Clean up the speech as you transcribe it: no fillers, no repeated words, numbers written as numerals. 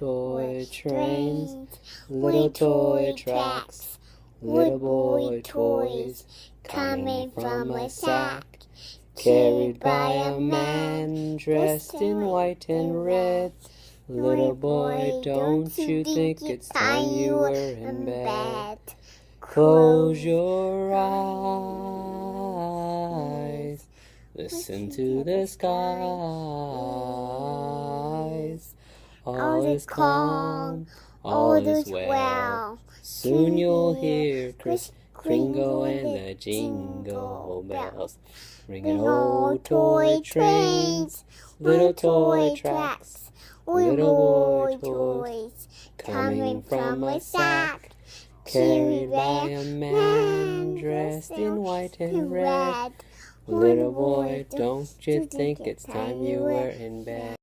toy trains, little toy tracks, little boy toys coming from a sack, carried by a man dressed in white and red. Little boy, don't you think it's time you were in bed? Close your eyes, listen to the skies. All is calm, all is well. Soon you'll hear Kris Kringle and the jingle bells. Ringing old toy trains, little toy tracks, little boy toys coming from a sack, carried by a man dressed in white and red. Little boy, don't you think it's time you were in bed?